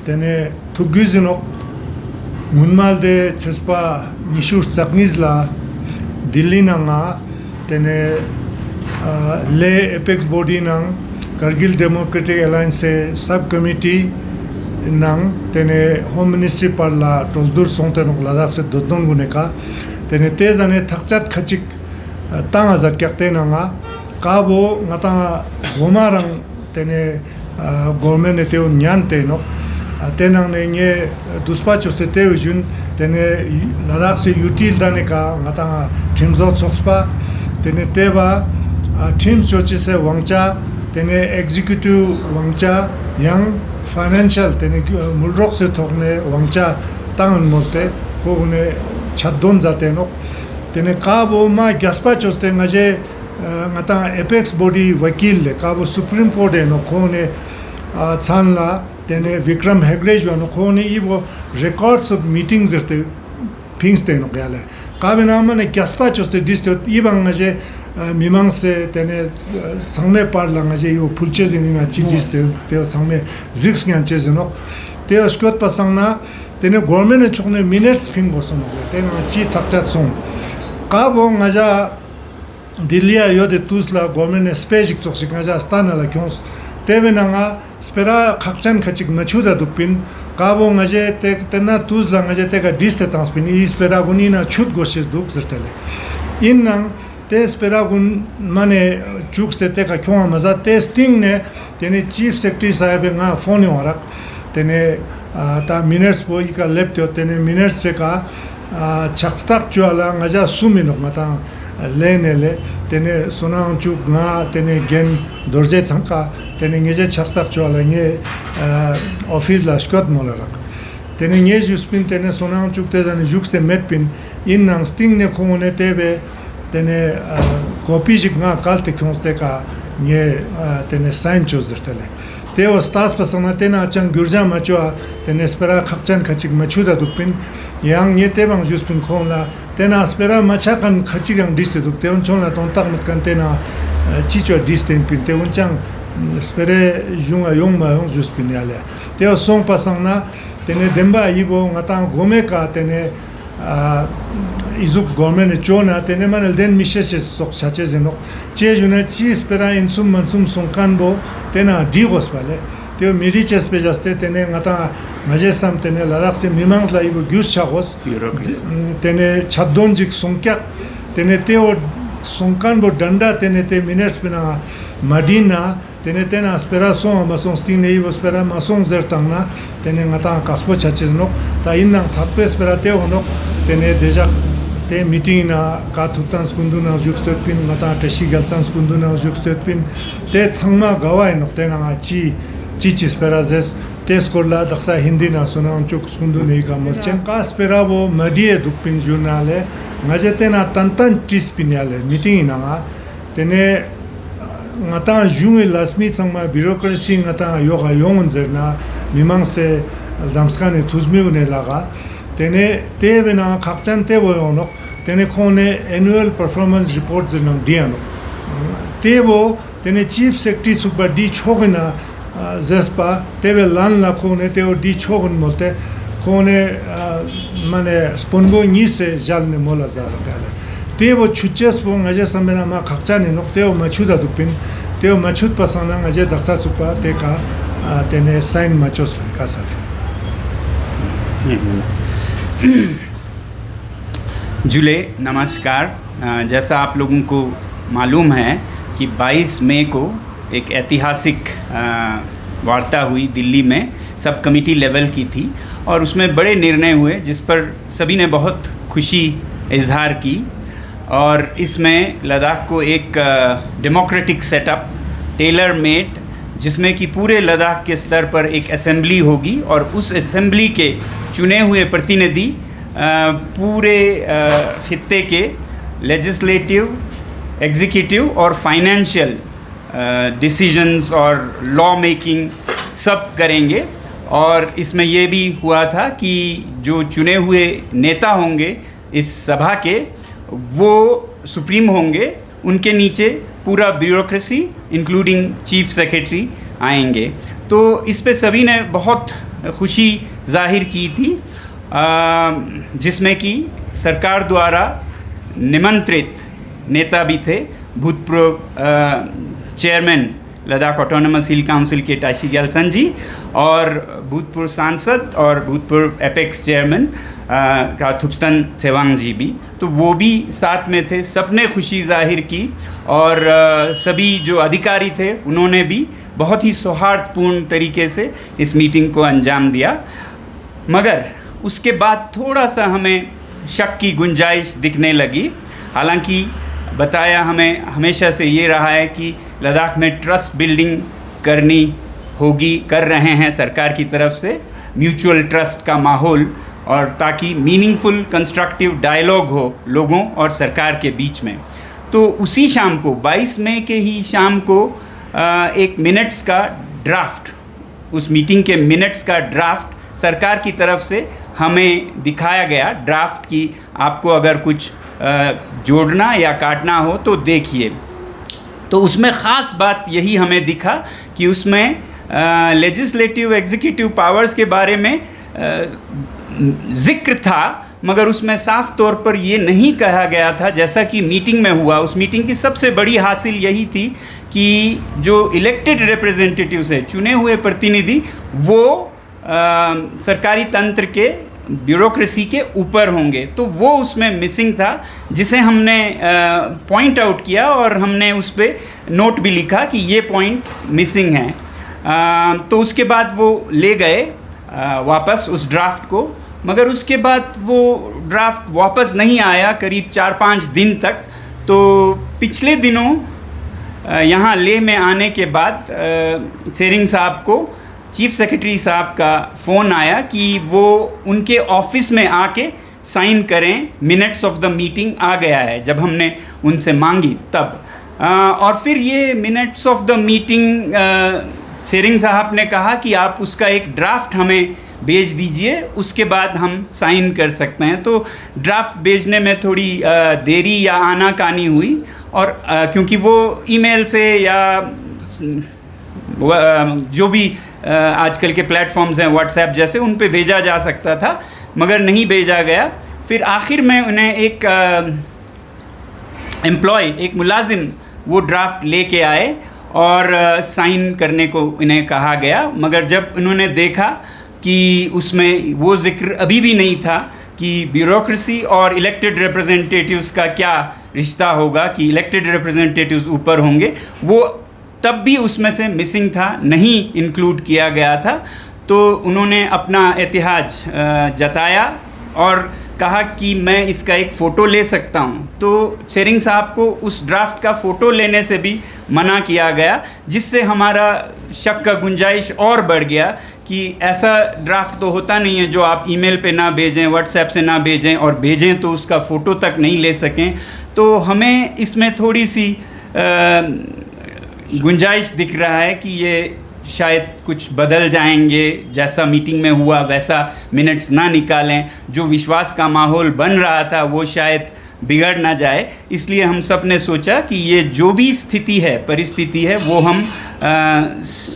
Tene tugüzinok munmalde çespa nişur saknizla Delhi nanga tene le apex body nang Kargil Democratic Alliance subcommittee nang tene home ministry parla tosdur sontenok ladak se dodnon guneka tene tezane thakchat khachik tanga zakyakte nanga kabo ngata gomarang tene government eteu nyante no tenang ne nge duspach oste teu jun tene ladak se util dane ka ngata timzot sokspa tene teba team choche se wangcha tene executive wangcha yang financial tene mulrok se thokne wangcha tangan molte ko ne chaddon jate no tene kabo ma gaspa choste ngaje ngata apex body wakil le kabo supreme court no khone chanla tene Vikram Hegde jo no khone ibo records of meetings erte things te no gale kabe nama ne gaspa choste distot ibang ngaje mimang se tene sangme parla ngaje ibo pulche zinga chidiste te sangme ziks ngan che no te skot pasangna tene government chokne minutes ping boson no tene chi takchat song kabo ngaja Delhi yode tuzla government specific toxic ngaja stana la kyons tebenanga spera khakchan khachik machuda dupin kabo ngaje te tena tuzla ngaje te ka diste transpin is spera gunina chut goshes duk zertele innang te spera gun mane chukste te ka kyoma maza testing ne tene chief secretary sahib nga phone warak tene ta minutes boy ka lepte tene minutes se ka chakstak chuala ngaja sumino mata lenele tene sonanchu nga tene gen dorje changka tene ngeje chakstak chuala nge office la skot molarak tene nge juspin tene sonanchu te zane jukste metpin innang sting ne khone tebe tene copy jik nga kalte konste ka nge tene sign chozertele teo stas pasana tena achang gurja machwa tene spera khakchan khachik machuda dupin yang nge tebang juspin khonla tena spera machakan khachigang diste duk teon chona tontak mutkan tena chicho disten pin teon chang spere junga yongma yong juspin yale teo song pasangna tene demba ibo ngata gome ka tene izuk government chona tene manel den mishes sok chache zeno che juna chi spera insum mansum sonkanbo tena digos vale teo miriches pejaste tene ngata majesam tene ladak se mimang la ibo gyus chagos tene chaddonjik sonkyak tene teo sonkanbo danda tene te miners pina madina tene tena spera son mason stine ibo spera mason zertangna tene ngata kaspo chache no ta innang thappe spera teo no tene deja te meeting na ka thutans kunduna jukstet pin mata tashi galsans kunduna jukstet pin te changma gawai no te na chi sperazes te skola daksa hindi na sunam chuk skundune ka morchen ka sperabo madie dupin journale ngajete na tantan tis pinale meeting na tene ngata junge lasmi changma bureaucracy ngata yoga yongun zerna mimang se damskane tuzmiune laga tene tebena khakchan tebo no tene khone annual performance reports nam diano tebo tene chief secretary super di chogna zespa tebe lan la khone teo di chogun molte khone mane spongo ni se jalne mola zar gale tebo chuches po ngaje samena ma khakchan no teo machuda dupin teo machut pasana ngaje daksa supa teka tene sign machos kasat जुले नमस्कार। जैसा आप लोगों को मालूम है कि 22 मई को एक ऐतिहासिक वार्ता हुई दिल्ली में, सब कमेटी लेवल की थी और उसमें बड़े निर्णय हुए जिस पर सभी ने बहुत खुशी इजहार की। और इसमें लद्दाख को एक डेमोक्रेटिक सेटअप टेलर मेड, जिसमें कि पूरे लद्दाख के स्तर पर एक असेंबली होगी और उस असेंबली के चुने हुए प्रतिनिधि पूरे खित्ते के लेजिस्लेटिव, एग्जीक्यूटिव और फाइनेंशियल डिसीजंस और लॉ मेकिंग सब करेंगे। और इसमें ये भी हुआ था कि जो चुने हुए नेता होंगे इस सभा के, वो सुप्रीम होंगे, उनके नीचे पूरा ब्यूरोक्रेसी इंक्लूडिंग चीफ सेक्रेटरी आएंगे। तो इस पे सभी ने बहुत खुशी जाहिर की थी, जिसमें कि सरकार द्वारा निमंत्रित नेता भी थे, भूतपूर्व चेयरमैन लद्दाख ऑटोनमस हिल काउंसिल के टाशी ग्याल्सन जी और भूतपूर्व सांसद और भूतपूर्व एपेक्स चेयरमैन का थुप्स्तान सेवांग जी भी, तो वो भी साथ में थे। सबने खुशी जाहिर की और सभी जो अधिकारी थे उन्होंने भी बहुत ही सौहार्दपूर्ण तरीके से इस मीटिंग को अंजाम दिया। मगर उसके बाद थोड़ा सा हमें शक की गुंजाइश दिखने लगी। हालांकि बताया हमें हमेशा से ये रहा है कि लद्दाख में ट्रस्ट बिल्डिंग करनी होगी, कर रहे हैं सरकार की तरफ से, म्यूचुअल ट्रस्ट का माहौल, और ताकि मीनिंगफुल कंस्ट्रक्टिव डायलॉग हो लोगों और सरकार के बीच में। तो उसी शाम को 22 मई के ही शाम को एक मिनट्स का ड्राफ्ट, उस मीटिंग के मिनट्स का ड्राफ्ट सरकार की तरफ से हमें दिखाया गया। ड्राफ्ट की आपको अगर कुछ जोड़ना या काटना हो तो देखिए। तो उसमें ख़ास बात यही हमें दिखा कि उसमें लेजिस्लेटिव एग्जीक्यूटिव पावर्स के बारे में जिक्र था, मगर उसमें साफ तौर पर ये नहीं कहा गया था जैसा कि मीटिंग में हुआ। उस मीटिंग की सबसे बड़ी हासिल यही थी कि जो इलेक्टेड रिप्रेजेंटेटिव्स है, चुने हुए प्रतिनिधि, वो सरकारी तंत्र के ब्यूरोक्रेसी के ऊपर होंगे। तो वो उसमें मिसिंग था, जिसे हमने पॉइंट आउट किया और हमने उस पर नोट भी लिखा कि ये पॉइंट मिसिंग है। तो उसके बाद वो ले गए वापस उस ड्राफ्ट को, मगर उसके बाद वो ड्राफ्ट वापस नहीं आया करीब 4-5 दिन तक। तो पिछले दिनों यहाँ लेह में आने के बाद सेरिंग साहब को चीफ सेक्रेटरी साहब का फ़ोन आया कि वो उनके ऑफिस में आके साइन करें, मिनट्स ऑफ द मीटिंग आ गया है। जब हमने उनसे मांगी तब और फिर ये minutes of the meeting Tsering साहब ने कहा कि आप उसका एक ड्राफ्ट हमें भेज दीजिए, उसके बाद हम साइन कर सकते हैं। तो ड्राफ्ट भेजने में थोड़ी देरी या आनाकानी हुई, और क्योंकि वो ईमेल से या जो भी आजकल के प्लेटफॉर्म्स हैं व्हाट्सएप जैसे, उन पे भेजा जा सकता था, मगर नहीं भेजा गया। फिर आखिर में उन्हें एक एम्प्लॉय, एक मुलाजिम वो ड्राफ्ट लेके आए और साइन करने को इन्हें कहा गया। मगर जब उन्होंने देखा कि उसमें वो जिक्र अभी भी नहीं था कि ब्यूरोक्रेसी और इलेक्टेड रिप्रेजेंटेटिव्स का क्या रिश्ता होगा, कि इलेक्टेड रिप्रेजेंटेटिव्स ऊपर होंगे, वो तब भी उसमें से मिसिंग था, नहीं इंक्लूड किया गया था। तो उन्होंने अपना एतिहाज जताया और कहा कि मैं इसका एक फ़ोटो ले सकता हूँ। तो सेरिंग साहब को उस ड्राफ्ट का फ़ोटो लेने से भी मना किया गया, जिससे हमारा शक का गुंजाइश और बढ़ गया कि ऐसा ड्राफ्ट तो होता नहीं है जो आप ईमेल पे ना भेजें, व्हाट्सएप से ना भेजें, और भेजें तो उसका फ़ोटो तक नहीं ले सकें। तो हमें इसमें थोड़ी सी गुंजाइश दिख रहा है कि ये शायद कुछ बदल जाएंगे, जैसा मीटिंग में हुआ वैसा मिनट्स ना निकालें, जो विश्वास का माहौल बन रहा था वो शायद बिगड़ ना जाए। इसलिए हम सब ने सोचा कि ये जो भी स्थिति है, परिस्थिति है, वो हम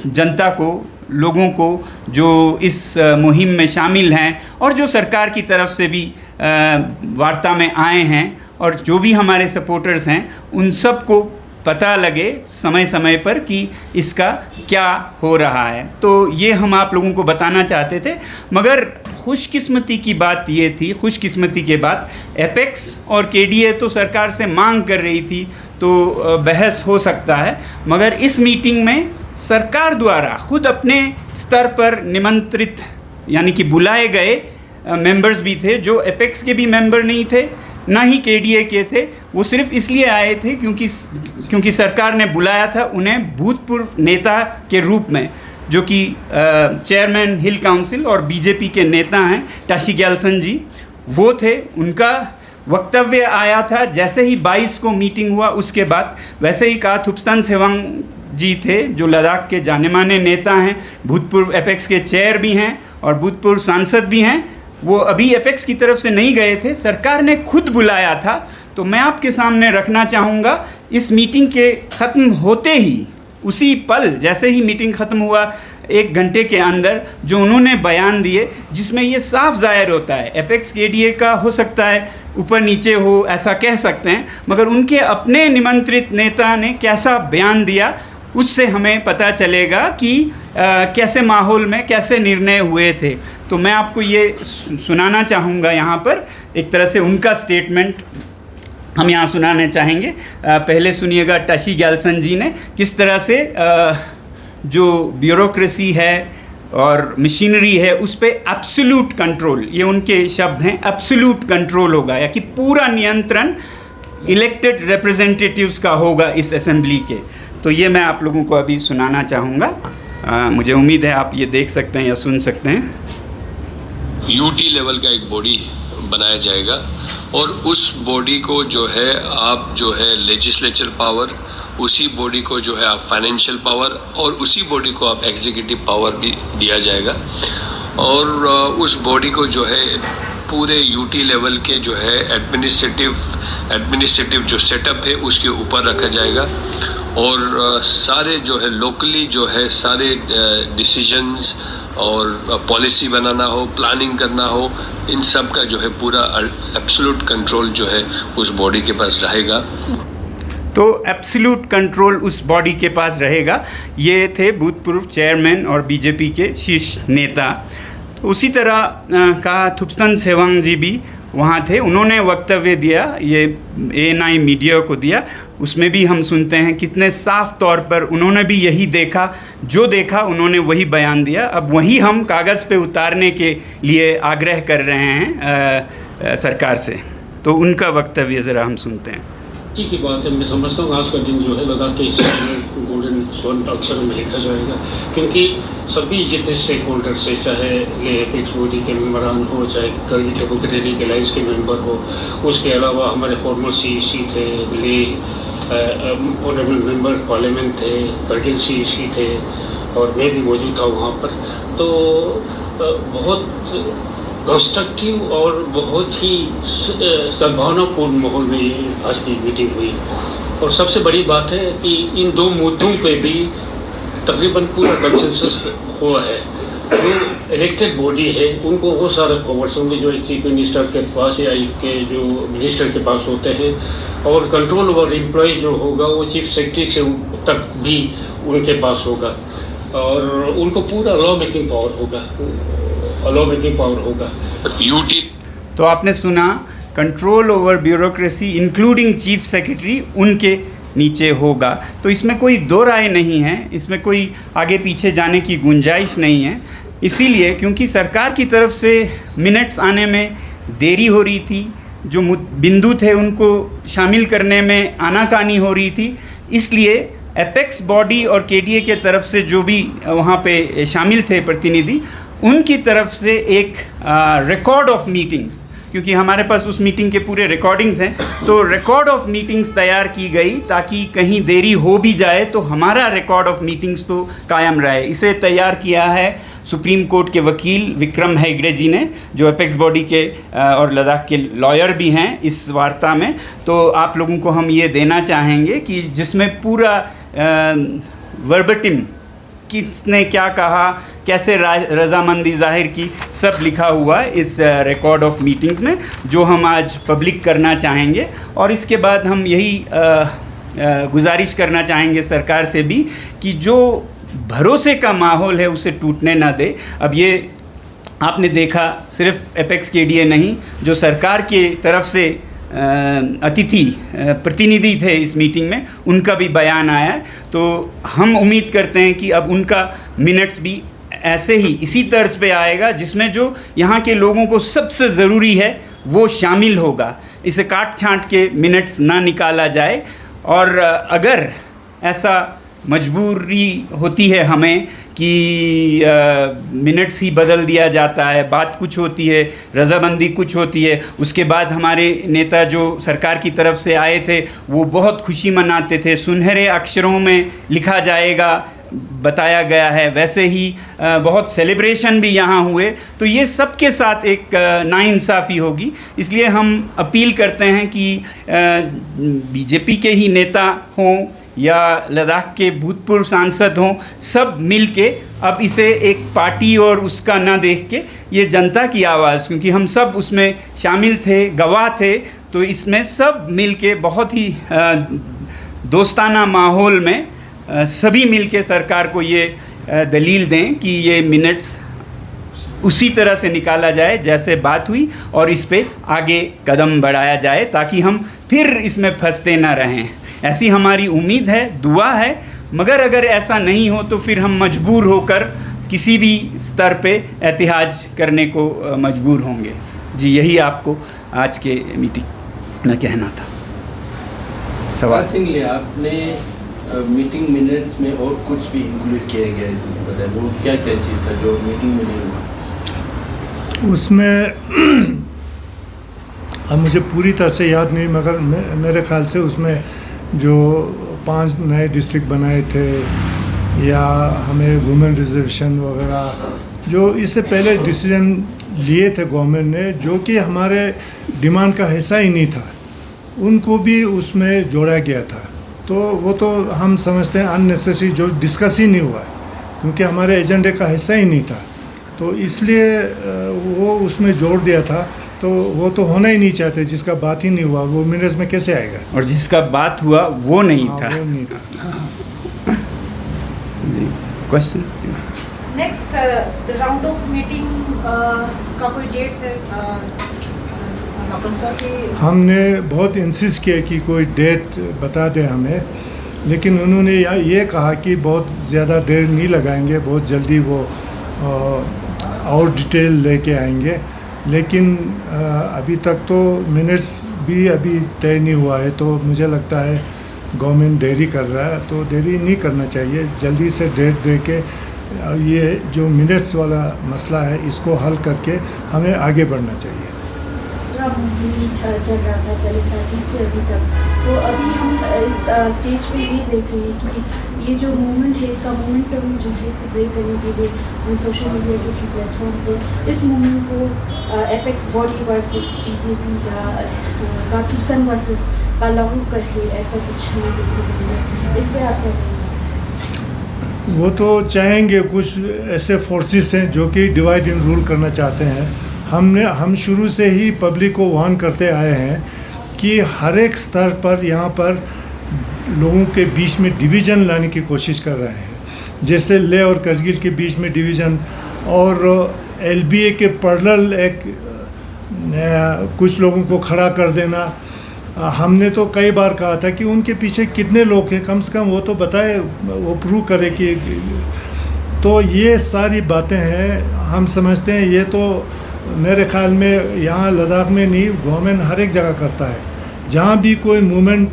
जनता को, लोगों को जो इस मुहिम में शामिल हैं और जो सरकार की तरफ से भी वार्ता में आए हैं और जो भी हमारे सपोर्टर्स हैं, उन सब को पता लगे समय समय पर कि इसका क्या हो रहा है। तो ये हम आप लोगों को बताना चाहते थे। मगर खुशकिस्मती की बात ये थी, खुशकिस्मती के बाद एपेक्स और केडीए तो सरकार से मांग कर रही थी, तो बहस हो सकता है। मगर इस मीटिंग में सरकार द्वारा खुद अपने स्तर पर निमंत्रित, यानी कि बुलाए गए मेंबर्स भी थे, जो एपेक्स के भी मेंबर नहीं थे, ना ही केडीए के थे। वो सिर्फ इसलिए आए थे क्योंकि सरकार ने बुलाया था उन्हें भूतपूर्व नेता के रूप में, जो कि चेयरमैन हिल काउंसिल और बीजेपी के नेता हैं टाशी ग्याल्सन जी, वो थे। उनका वक्तव्य आया था जैसे ही 22 को मीटिंग हुआ, उसके बाद वैसे ही कहा। थुप्स्तान सेवांग जी थे, जो लद्दाख के जाने माने नेता हैं, भूतपूर्व एपेक्स के चेयर भी हैं और भूतपूर्व सांसद भी हैं। वो अभी एपेक्स की तरफ से नहीं गए थे, सरकार ने खुद बुलाया था। तो मैं आपके सामने रखना चाहूँगा, इस मीटिंग के ख़त्म होते ही उसी पल जैसे ही मीटिंग ख़त्म हुआ 1 घंटे के अंदर जो उन्होंने बयान दिए, जिसमें ये साफ ज़ाहिर होता है एपेक्स केडीए का हो सकता है ऊपर नीचे हो, ऐसा कह सकते हैं, मगर उनके अपने निमंत्रित नेता ने कैसा बयान दिया उससे हमें पता चलेगा कि कैसे माहौल में कैसे निर्णय हुए थे। तो मैं आपको ये सुनाना चाहूँगा यहाँ पर, एक तरह से उनका स्टेटमेंट हम यहाँ सुनाने चाहेंगे। पहले सुनिएगा टशी गैल्सन जी ने किस तरह से जो ब्यूरोक्रेसी है और मशीनरी है उस पर एब्सोल्यूट कंट्रोल, ये उनके शब्द हैं, एब्सोल्यूट कंट्रोल होगा, या कि पूरा नियंत्रण इलेक्टेड रिप्रेजेंटेटिव्स का होगा इस असेंबली के। तो ये मैं आप लोगों को अभी सुनाना चाहूँगा। मुझे उम्मीद है आप ये देख सकते हैं या सुन सकते हैं। यूटी लेवल का एक बॉडी बनाया जाएगा और उस बॉडी को जो है आप जो है लेजिस्लेचर पावर, उसी बॉडी को जो है आप फाइनेंशियल पावर और उसी बॉडी को आप एग्जीक्यूटिव पावर भी दिया जाएगा। और उस बॉडी को जो है पूरे यूटी लेवल के जो है एडमिनिस्ट्रेटिव जो सेटअप है उसके ऊपर रखा जाएगा और सारे जो है लोकली जो है सारे डिसीजंस और पॉलिसी बनाना हो, प्लानिंग करना हो, इन सब का जो है पूरा एब्सोल्यूट कंट्रोल जो है उस बॉडी के पास रहेगा। तो एब्सोल्यूट कंट्रोल उस बॉडी के पास रहेगा। ये थे भूतपूर्व चेयरमैन और बीजेपी के शीर्ष नेता। तो उसी तरह का थुप्सन सेवांग जी भी वहाँ थे, उन्होंने वक्तव्य दिया, ये ANI मीडिया को दिया। उसमें भी हम सुनते हैं कितने साफ तौर पर उन्होंने भी यही देखा, जो देखा उन्होंने वही बयान दिया। अब वही हम कागज़ पे उतारने के लिए आग्रह कर रहे हैं सरकार से। तो उनका वक्तव्य ज़रा हम सुनते हैं। जी की बात है, मैं समझता हूँ आज का दिन जो है लद्दाख के हिस्से में गोल्डन स्वर्ण अक्षरों में लिखा जाएगा, क्योंकि सभी जितने स्टेक होल्डर्स है, चाहे ले एपेक्स बॉडी के मेम्बरान हो, चाहे करगिल डेमोक्रेटिक अलायंस के मेंबर हो, उसके अलावा हमारे फॉर्मर CEC थे, ले ऑनरेबल मेंबर पार्लियामेंट थे, करगिल CEC थे और मैं भी मौजूद था वहाँ पर। तो बहुत कंस्ट्रक्टिव और बहुत ही सद्भावनापूर्ण माहौल में आज की मीटिंग हुई। और सबसे बड़ी बात है कि इन 2 मुद्दों पे भी तकरीबन पूरा कंसेंसस हुआ है। जो इलेक्टेड बॉडी है उनको वो सारे पावर्स होंगे जो चीफ मिनिस्टर के पास या के जो मिनिस्टर के पास होते हैं, और कंट्रोल ओवर एम्प्लॉय जो होगा वो चीफ सेक्रेटरी से तक भी उनके पास होगा और उनको पूरा लॉ मेकिंग पावर होगा। यूटी तो आपने सुना, control over bureaucracy including chief secretary उनके नीचे होगा। तो इसमें कोई दो राय नहीं है, इसमें कोई आगे पीछे जाने की गुंजाइश नहीं है। इसीलिए क्योंकि सरकार की तरफ से मिनट्स आने में देरी हो रही थी, जो बिंदु थे उनको शामिल करने में आनाकानी हो रही थी, इसलिए एपेक्स बॉडी और केडीए के तरफ से जो भी वहाँ पे शामिल थे प्रतिनिधि, उनकी तरफ से एक रिकॉर्ड ऑफ मीटिंग्स, क्योंकि हमारे पास उस मीटिंग के पूरे रिकॉर्डिंग्स हैं, तो रिकॉर्ड ऑफ मीटिंग्स तैयार की गई ताकि कहीं देरी हो भी जाए तो हमारा रिकॉर्ड ऑफ मीटिंग्स तो कायम रहे। इसे तैयार किया है सुप्रीम कोर्ट के वकील विक्रम हेगड़े जी ने, जो एपेक्स बॉडी के और लद्दाख के लॉयर भी हैं इस वार्ता में। तो आप लोगों को हम ये देना चाहेंगे कि जिसमें पूरा वर्बटिम किसने क्या कहा, कैसे रजामंदी जाहिर की, सब लिखा हुआ है इस रिकॉर्ड ऑफ मीटिंग्स में, जो हम आज पब्लिक करना चाहेंगे। और इसके बाद हम यही गुजारिश करना चाहेंगे सरकार से भी कि जो भरोसे का माहौल है उसे टूटने ना दे। अब ये आपने देखा, सिर्फ एपेक्स केडीए नहीं, जो सरकार के तरफ से अतिथि प्रतिनिधि थे इस मीटिंग में, उनका भी बयान आया है। तो हम उम्मीद करते हैं कि अब उनका मिनट्स भी ऐसे ही इसी तर्ज पे आएगा जिसमें जो यहाँ के लोगों को सबसे ज़रूरी है वो शामिल होगा। इसे काट छांट के मिनट्स ना निकाला जाए। और अगर ऐसा मजबूरी होती है हमें कि मिनट्स ही बदल दिया जाता है, बात कुछ होती है, रजामंदी कुछ होती है, उसके बाद हमारे नेता जो सरकार की तरफ से आए थे वो बहुत खुशी मनाते थे, सुनहरे अक्षरों में लिखा जाएगा बताया गया है, वैसे ही बहुत सेलिब्रेशन भी यहाँ हुए, तो ये सबके साथ एक नाइंसाफ़ी होगी। इसलिए हम अपील करते हैं कि बीजेपी के ही नेता हों या लद्दाख के भूतपूर्व सांसद हों, सब मिल के अब इसे एक पार्टी और उसका ना देख के ये जनता की आवाज़, क्योंकि हम सब उसमें शामिल थे, गवाह थे, तो इसमें सब मिल के बहुत ही दोस्ताना माहौल में सभी मिल के सरकार को ये दलील दें कि ये मिनट्स उसी तरह से निकाला जाए जैसे बात हुई और इस पे आगे कदम बढ़ाया जाए, ताकि हम फिर इसमें फंसते ना रहें। ऐसी हमारी उम्मीद है, दुआ है। मगर अगर ऐसा नहीं हो तो फिर हम मजबूर होकर किसी भी स्तर पे एहतिजाज करने को मजबूर होंगे। जी, यही आपको आज के मीटिंग में कहना था। सवाल सिंह ले, आपने मीटिंग मिनट्स में और कुछ भी इंक्लूड किया गया है, बताए वो क्या क्या चीज़ था जो मीटिंग में नहीं हुआ? उसमें अब मुझे पूरी तरह से याद नहीं, मगर मेरे ख्याल से उसमें जो 5 नए डिस्ट्रिक्ट बनाए थे या हमें वुमेन रिजर्वेशन वगैरह जो इससे पहले डिसीजन लिए थे गवर्नमेंट ने, जो कि हमारे डिमांड का हिस्सा ही नहीं था, उनको भी उसमें जोड़ा गया था। तो वो तो हम समझते हैं अननेसेसरी, जो डिस्कस ही नहीं हुआ क्योंकि हमारे एजेंडे का हिस्सा ही नहीं था, तो इसलिए वो उसमें जोड़ दिया था। तो वो तो होना ही नहीं चाहते, जिसका बात ही नहीं हुआ वो मिनट्स में कैसे आएगा, और जिसका बात हुआ वो नहीं था। वो नहीं था। जी, question next round of meeting का कोई डेट्स है डॉक्टर साहब की? हमने बहुत इंसिस्ट किया कि कोई डेट बता दे हमें, लेकिन उन्होंने ये कहा कि बहुत ज़्यादा देर नहीं लगाएंगे, बहुत जल्दी वो और डिटेल लेके आएंगे। लेकिन अभी तक तो मिनट्स भी अभी तय नहीं हुआ है, तो मुझे लगता है गवर्नमेंट देरी कर रहा है, तो देरी नहीं करना चाहिए, जल्दी से डेट दे के ये जो मिनट्स वाला मसला है इसको हल करके हमें आगे बढ़ना चाहिए। चल रहा था पहले 30 से अभी तक, तो अभी हम इस स्टेज पे ये देख रहे हैं कि ये जो मूवमेंट है, इसका मोमेंटम जो है, इसको ब्रेक करने के लिए हम सोशल मीडिया के थ्रू प्लेटफॉर्म पे इस मूवमेंट को एपेक्स बॉडी वर्सेस बीजेपी या का कीर्तन वर्सेस का लागू करके ऐसा कुछ हमें देखने को मिला। इस पर आप क्या कहेंगे? वो तो चाहेंगे, कुछ ऐसे फोर्सेस हैं जो कि डिवाइड एंड रूल करना चाहते हैं। हम शुरू से ही पब्लिक को वार्न करते आए हैं कि हर एक स्तर पर यहाँ पर लोगों के बीच में डिवीज़न लाने की कोशिश कर रहे हैं, जैसे लेह और करगिल के बीच में डिवीज़न, और LBA के पैरेलल एक कुछ लोगों को खड़ा कर देना। हमने तो कई बार कहा था कि उनके पीछे कितने लोग हैं, कम से कम वो तो बताए, वो प्रूव करे कि। तो ये सारी बातें हैं, हम समझते हैं ये तो मेरे ख्याल में यहाँ लद्दाख में नहीं, गवर्नमेंट हर एक जगह करता है। जहाँ भी कोई मूवमेंट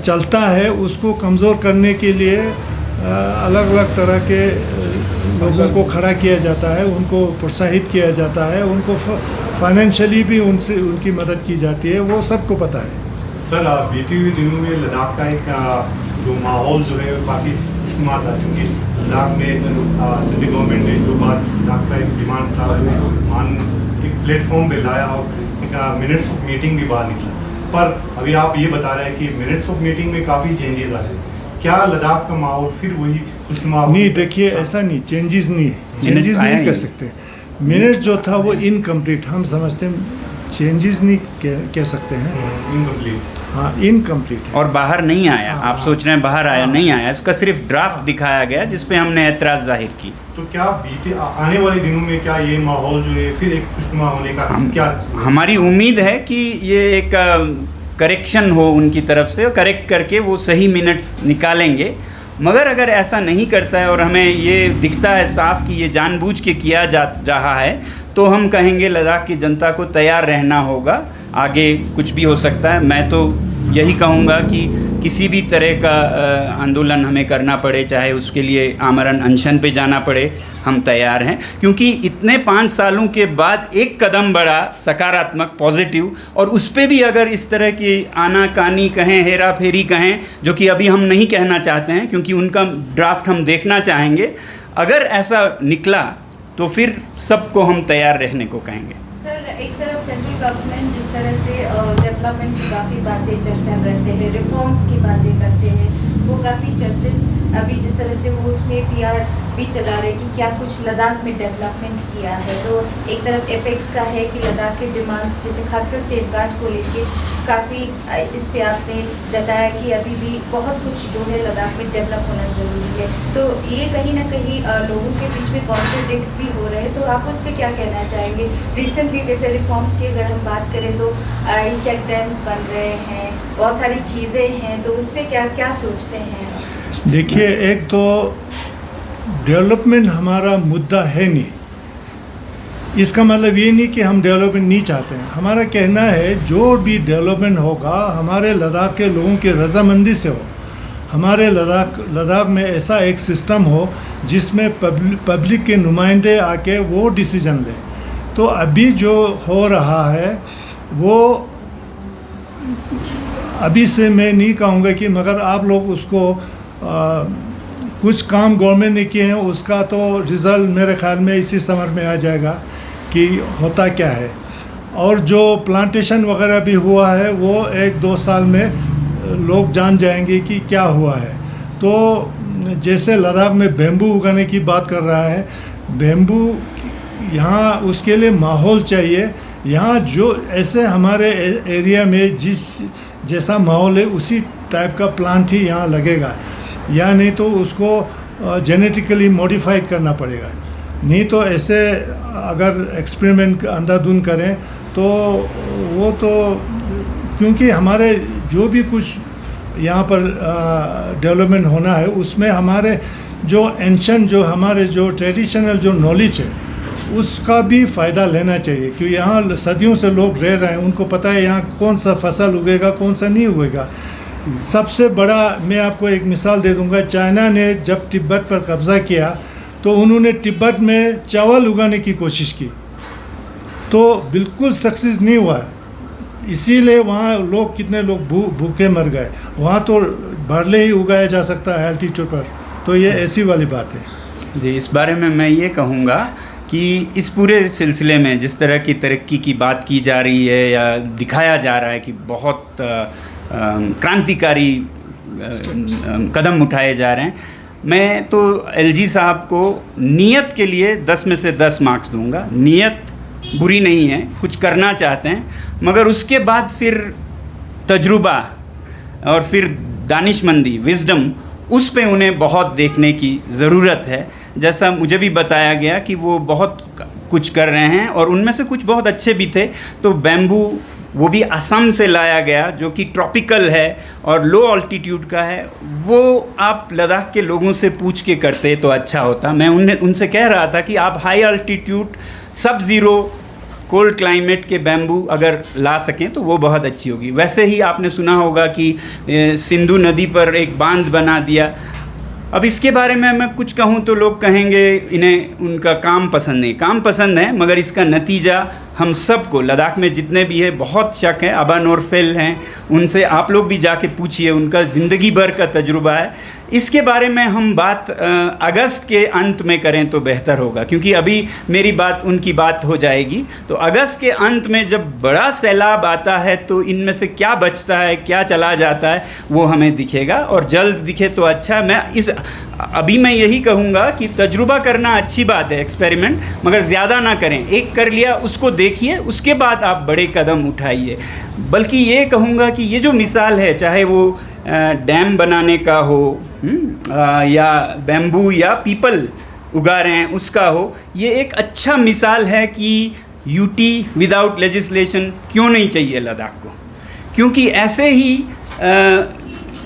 चलता है उसको कमज़ोर करने के लिए अलग अलग तरह के लोगों को खड़ा किया जाता है, उनको प्रोत्साहित किया जाता है, उनको फाइनेंशियली भी उनसे उनकी मदद की जाती है, वो सबको पता है। सर, बीते हुए दिनों में लद्दाख का एक जो माहौल जो है काफ़ी खुशनुमा था, क्योंकि लद्दाख में सिटी गवर्नमेंट ने जो बात लद्दाख का एक डिमांड था वो एक प्लेटफॉर्म पे लाया और एक मिनट्स ऑफ मीटिंग भी बाहर निकला। पर अभी आप ये बता रहे हैं कि मिनट्स ऑफ मीटिंग में काफ़ी चेंजेस आए, क्या लद्दाख का माहौल फिर वही खुशनुमा? नहीं, देखिए ऐसा नहीं, चेंजेस नहीं कर सकते। मिनट जो था वो इनकम्प्लीट, हम समझते हैं चेंजेस नहीं कह सकते हैं, इनकम्प्लीट। हाँ, इनकम्प्लीट है और बाहर नहीं आया। हाँ, आप सोच रहे हैं बाहर आया, नहीं आया, इसका सिर्फ ड्राफ्ट दिखाया गया जिस पे हमने एतराज़ जाहिर की। तो क्या बीते आने वाले दिनों में क्या ये माहौल जो है फिर एक खुशनुमा होने का क्या? हमारी उम्मीद है कि ये एक करेक्शन हो उनकी तरफ से, और करेक्ट करके वो सही मिनट्स निकालेंगे। मगर अगर ऐसा नहीं करता है और हमें ये दिखता है साफ कि ये जानबूझ के किया जा रहा है, तो हम कहेंगे लद्दाख की जनता को तैयार रहना होगा, आगे कुछ भी हो सकता है। मैं तो यही कहूँगा कि किसी भी तरह का आंदोलन हमें करना पड़े, चाहे उसके लिए आमरण अनशन पे जाना पड़े, हम तैयार हैं। क्योंकि इतने 5 सालों के बाद एक कदम बढ़ा सकारात्मक, पॉजिटिव, और उस पर भी अगर इस तरह की आनाकानी कहें, हेरा फेरी कहें, जो कि अभी हम नहीं कहना चाहते हैं क्योंकि उनका ड्राफ्ट हम देखना चाहेंगे, अगर ऐसा निकला तो फिर सबको हम तैयार रहने को कहेंगे। सर, एक तरफ सेंट्रल गवर्नमेंट जिस तरह से डेवलपमेंट की काफ़ी बातें चर्चा करते हैं, रिफॉर्म्स की बातें करते हैं, वो काफ़ी चर्चित, अभी जिस तरह से वो उसमें PR भी चला रहे कि क्या कुछ लद्दाख में डेवलपमेंट किया है। तो एक तरफ एपेक्स का है कि लद्दाख के डिमांड्स, जैसे खासकर सेफगार्ड को लेके काफ़ी इस पे आपने जताया कि अभी भी बहुत कुछ जो है लद्दाख में डेवलप होना ज़रूरी है। तो ये कहीं ना कहीं लोगों के बीच में कॉन्ट्रडिक्ट भी हो रहे हैं, तो आप उस पर क्या कहना चाहेंगे? रिसेंटली जैसे रिफॉर्म्स की अगर हम बात करें तो चेक डैम्स बन रहे हैं, बहुत सारी चीज़ें हैं, तो उस पर क्या सोचते हैं? देखिए, एक तो डेवलपमेंट हमारा मुद्दा है नहीं, इसका मतलब ये नहीं कि हम डेवलपमेंट नहीं चाहते हैं। हमारा कहना है जो भी डेवलपमेंट होगा हमारे लद्दाख के लोगों की रजामंदी से हो। हमारे लद्दाख में ऐसा एक सिस्टम हो जिसमें पब्लिक के नुमाइंदे आके वो डिसीजन लें। तो अभी जो हो रहा है वो अभी से मैं नहीं कहूँगा कि, मगर आप लोग उसको कुछ काम गवर्नमेंट ने किए हैं, उसका तो रिज़ल्ट मेरे ख्याल में इसी समर में आ जाएगा कि होता क्या है। और जो प्लांटेशन वगैरह भी हुआ है वो 1-2 साल में लोग जान जाएंगे कि क्या हुआ है। तो जैसे लद्दाख में बेम्बू उगाने की बात कर रहा है, बेम्बू यहाँ उसके लिए माहौल चाहिए। यहाँ जो ऐसे हमारे एरिया में जैसा माहौल है उसी टाइप का प्लांट ही यहाँ लगेगा, या नहीं तो उसको जेनेटिकली मॉडिफाइड करना पड़ेगा। नहीं तो ऐसे अगर एक्सपेरिमेंट अंधाधुंध करें तो वो तो, क्योंकि हमारे जो भी कुछ यहाँ पर डेवलपमेंट होना है उसमें हमारे जो एंशंट, जो हमारे जो ट्रेडिशनल जो नॉलेज है उसका भी फ़ायदा लेना चाहिए। क्योंकि यहाँ सदियों से लोग रह रहे हैं, उनको पता है यहाँ कौन सा फसल उगेगा, कौन सा नहीं उगेगा। सबसे बड़ा मैं आपको एक मिसाल दे दूंगा, चाइना ने जब तिब्बत पर कब्ज़ा किया तो उन्होंने तिब्बत में चावल उगाने की कोशिश की, तो बिल्कुल सक्सेस नहीं हुआ। इसीलिए वहाँ लोग, कितने लोग भूखे मर गए। वहाँ तो बारले ही उगाया जा सकता है एल्टीट्यूड पर, तो ये ऐसी वाली बात है। जी, इस बारे में मैं ये कहूँगा कि इस पूरे सिलसिले में जिस तरह की तरक्की की बात की जा रही है या दिखाया जा रहा है कि बहुत क्रांतिकारी कदम उठाए जा रहे हैं, मैं तो LG साहब को नियत के लिए 10 में से 10 मार्क्स दूंगा। नियत बुरी नहीं है, कुछ करना चाहते हैं, मगर उसके बाद फिर तजुर्बा और फिर दानिशमंदी, विजडम, उस पे उन्हें बहुत देखने की ज़रूरत है। जैसा मुझे भी बताया गया कि वो बहुत कुछ कर रहे हैं और उनमें से कुछ बहुत अच्छे भी थे। तो बैम्बू वो भी असम से लाया गया जो कि ट्रॉपिकल है और लो ऑल्टीट्यूड का है, वो आप लद्दाख के लोगों से पूछ के करते तो अच्छा होता। मैं उनसे कह रहा था कि आप हाई ऑल्टीट्यूड सब ज़ीरो कोल्ड क्लाइमेट के बैम्बू अगर ला सकें तो वो बहुत अच्छी होगी। वैसे ही आपने सुना होगा कि सिंधु नदी पर एक बांध बना दिया। अब इसके बारे में मैं कुछ कहूँ तो लोग कहेंगे इन्हें उनका काम पसंद नहीं। काम पसंद है, मगर इसका नतीजा हम सबको, लद्दाख में जितने भी है, बहुत शक है। अबा नोरफेल हैं, उनसे आप लोग भी जाके पूछिए, उनका ज़िंदगी भर का तजुर्बा है। इसके बारे में हम बात अगस्त के अंत में करें तो बेहतर होगा, क्योंकि अभी मेरी बात उनकी बात हो जाएगी। तो अगस्त के अंत में जब बड़ा सैलाब आता है तो इनमें से क्या बचता है, क्या चला जाता है, वो हमें दिखेगा, और जल्द दिखे तो अच्छा। अभी मैं यही कहूँगा कि तजुर्बा करना अच्छी बात है, एक्सपेरिमेंट, मगर ज़्यादा ना करें। एक कर लिया उसको देखिए, उसके बाद आप बड़े कदम उठाइए। बल्कि ये कहूँगा कि ये जो मिसाल है, चाहे वो डैम बनाने का हो या बैम्बू या पीपल उगा रहे हैं उसका हो, ये एक अच्छा मिसाल है कि यूटी विदाउट लेजिस्लेशन क्यों नहीं चाहिए लद्दाख को। क्योंकि ऐसे ही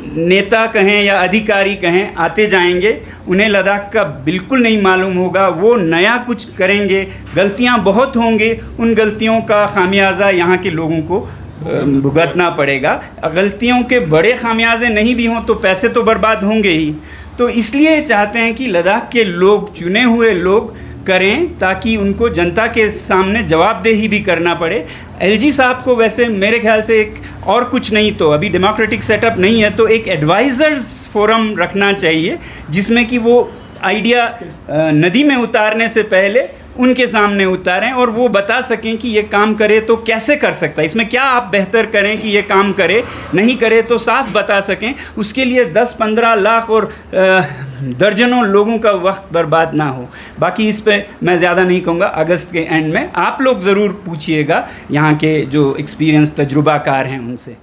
नेता कहें या अधिकारी कहें आते जाएंगे, उन्हें लद्दाख का बिल्कुल नहीं मालूम होगा, वो नया कुछ करेंगे, गलतियां बहुत होंगे, उन गलतियों का खामियाजा यहाँ के लोगों को भुगतना पड़ेगा। गलतियों के बड़े खामियाजे नहीं भी हों तो पैसे तो बर्बाद होंगे ही। तो इसलिए चाहते हैं कि लद्दाख के लोग, चुने हुए लोग करें, ताकि उनको जनता के सामने जवाबदेही भी करना पड़े। एलजी साहब को वैसे मेरे ख्याल से एक और कुछ नहीं तो अभी डेमोक्रेटिक सेटअप नहीं है तो एक एडवाइज़र्स फोरम रखना चाहिए, जिसमें कि वो आइडिया नदी में उतारने से पहले उनके सामने उतारें और वो बता सकें कि ये काम करे तो कैसे कर सकता है, इसमें क्या आप बेहतर करें कि ये काम करे, नहीं करे तो साफ बता सकें। उसके लिए 10-15 लाख और दर्जनों लोगों का वक्त बर्बाद ना हो। बाकी इस पे मैं ज़्यादा नहीं कहूँगा। अगस्त के एंड में आप लोग ज़रूर पूछिएगा यहाँ के जो एक्सपीरियंस तजुर्बाकार हैं उनसे।